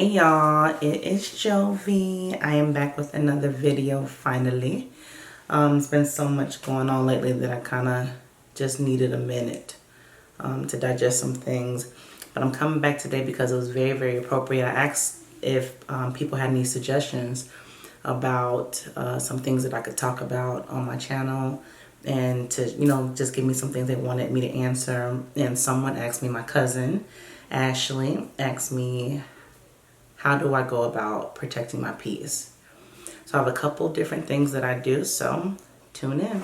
Hey y'all, it is Jovi. I am back with another video finally. It's been so much going on lately that I kind of just needed a minute to digest some things. But I'm coming back today because it was very, very appropriate. I asked if people had any suggestions about some things that I could talk about on my channel and to, just give me some things they wanted me to answer. And someone asked me, my cousin, Ashley, asked me, how do I go about protecting my peace? So I have a couple different things that I do, so tune in.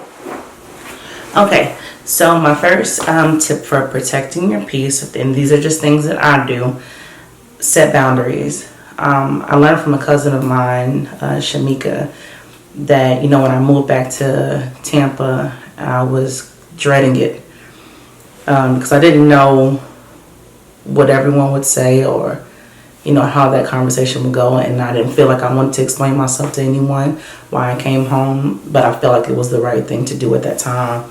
Okay, so my first tip for protecting your peace, and these are just things that I do, set boundaries. I learned from a cousin of mine, Shamika, that, when I moved back to Tampa, I was dreading it because I didn't know what everyone would say or how that conversation would go, and I didn't feel like I wanted to explain myself to anyone why I came home, but I felt like it was the right thing to do at that time.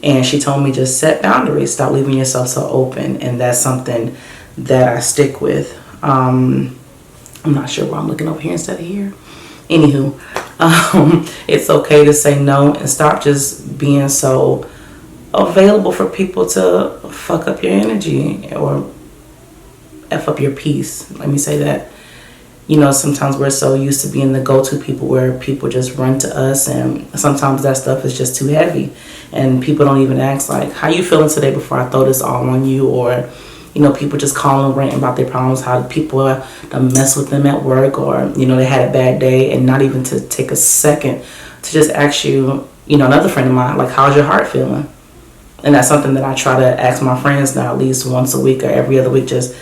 And she told me, just set boundaries, stop leaving yourself so open, and that's something that I stick with. I'm not sure why I'm looking over here instead of here. Anywho, it's okay to say no and stop just being so available for people to fuck up your energy or F up your peace. Let me say that. Sometimes we're so used to being the go-to people where people just run to us, and sometimes that stuff is just too heavy and people don't even ask like, how you feeling today before I throw this all on you? Or people just call and rant about their problems, how people mess with them at work, or they had a bad day, and not even to take a second to just ask you, another friend of mine, like, how's your heart feeling? And that's something that I try to ask my friends now at least once a week or every other week, just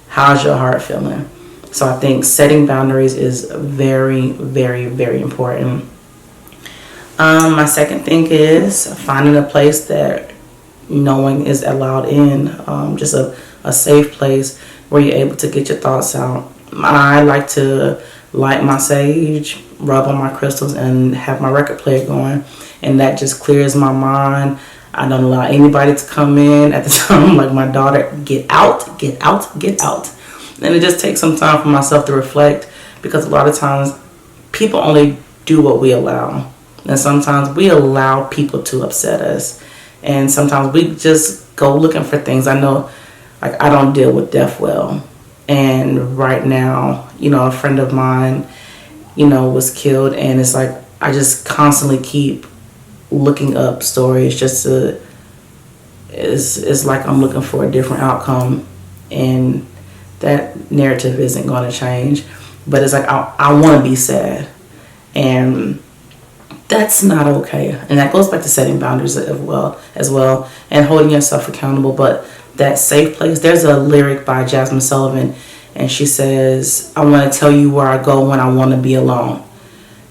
how's your heart feeling? So I think setting boundaries is very, very, very important. My second thing is finding a place that no one is allowed in, just a safe place where you're able to get your thoughts out. I like to light my sage, rub on my crystals, and have my record player going, and that just clears my mind. I don't allow anybody to come in at the time, like my daughter, get out, get out, get out. And it just takes some time for myself to reflect, because a lot of times people only do what we allow. And sometimes we allow people to upset us. And sometimes we just go looking for things. I know, like, I don't deal with death well. And right now, a friend of mine, was killed. And it's like, I just constantly keep looking up stories just to, it's like I'm looking for a different outcome. And that narrative isn't going to change. But it's like, I want to be sad. And that's not okay. And that goes back to setting boundaries as well, and holding yourself accountable. But that safe place, there's a lyric by Jasmine Sullivan, and she says, I want to tell you where I go when I want to be alone.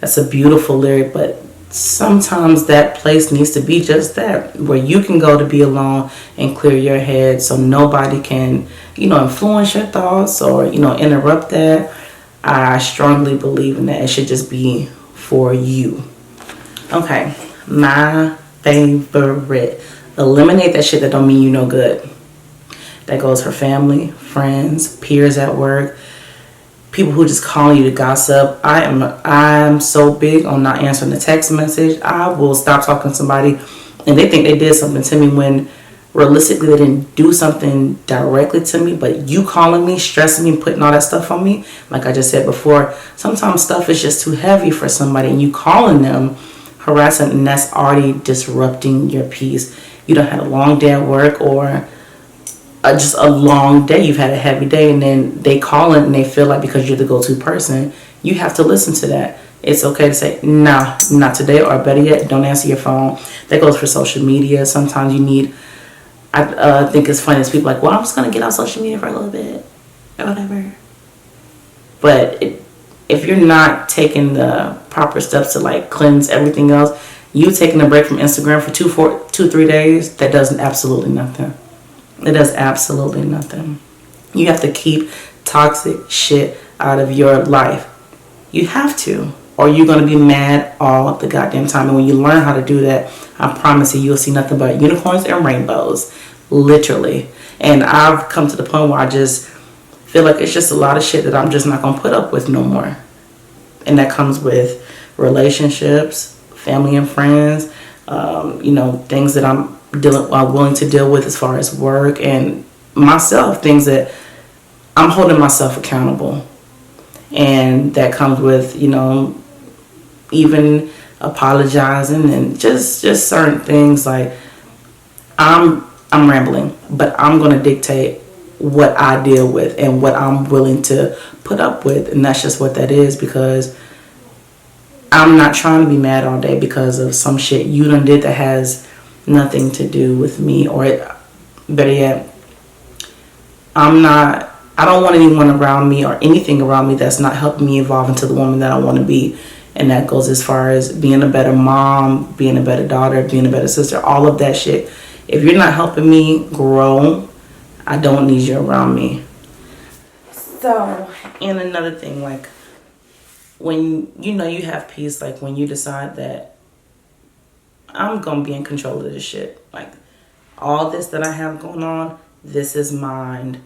That's a beautiful lyric, but sometimes that place needs to be just that, where you can go to be alone and clear your head so nobody can, influence your thoughts or, interrupt that. I strongly believe in that. It should just be for you. Okay, my favorite. Eliminate that shit that don't mean you no good. That goes for family, friends, peers at work, people who just call you to gossip. I'm so big on not answering the text message. I will stop talking to somebody and they think they did something to me when realistically they didn't do something directly to me, but you calling me, stressing me, putting all that stuff on me, like I just said before, sometimes stuff is just too heavy for somebody and you calling them, harassing, and that's already disrupting your peace. You don't have a long day at work or just a long day, you've had a heavy day, and then they call in and they feel like because you're the go-to person, you have to listen to that. It's okay to say, nah, not today, or better yet, don't answer your phone. That goes for social media. Sometimes you need, I think it's funny, it's people like, well, I'm just going to get off social media for a little bit, or whatever. But if you're not taking the proper steps to like cleanse everything else, you taking a break from Instagram for 2-3 days, that does absolutely nothing. It does absolutely nothing. You have to keep toxic shit out of your life. You have to, or you're going to be mad all the goddamn time. And when you learn how to do that, I promise you, you'll see nothing but unicorns and rainbows, literally. And I've come to the point where I just feel like it's just a lot of shit that I'm just not gonna put up with no more. And that comes with relationships, family and friends, you know, things that I'm willing to deal with as far as work, and myself, things that I'm holding myself accountable. And that comes with, you know, even apologizing and just certain things. Like, I'm rambling, but I'm going to dictate what I deal with and what I'm willing to put up with. And that's just what that is, because I'm not trying to be mad all day because of some shit you done did that has nothing to do with me. Or better yet, I don't want anyone around me or anything around me that's not helping me evolve into the woman that I want to be. And that goes as far as being a better mom, being a better daughter, being a better sister, all of that shit. If you're not helping me grow, I don't need you around me. So, and another thing, like, when you know you have peace, like when you decide that I'm gonna be in control of this shit, like all this that I have going on, this is mine.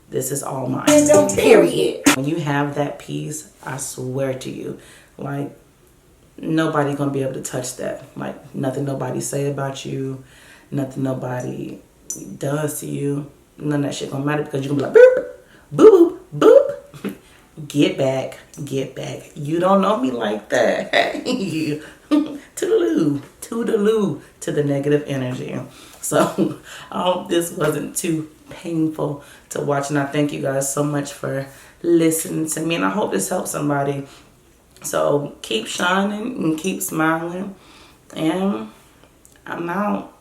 This is all mine. Period. When you have that peace, I swear to you, like, nobody gonna be able to touch that. Like, nothing nobody say about you, nothing nobody does to you, none of that shit gonna matter, because you're gonna be like, boop, boop, boop, boop. Get back, get back. You don't know me like that. Hey, toodaloo, toodaloo to the negative energy. So I hope this wasn't too painful to watch, and I thank you guys so much for listening to me, and I hope this helps somebody. So keep shining and keep smiling, and I'm out.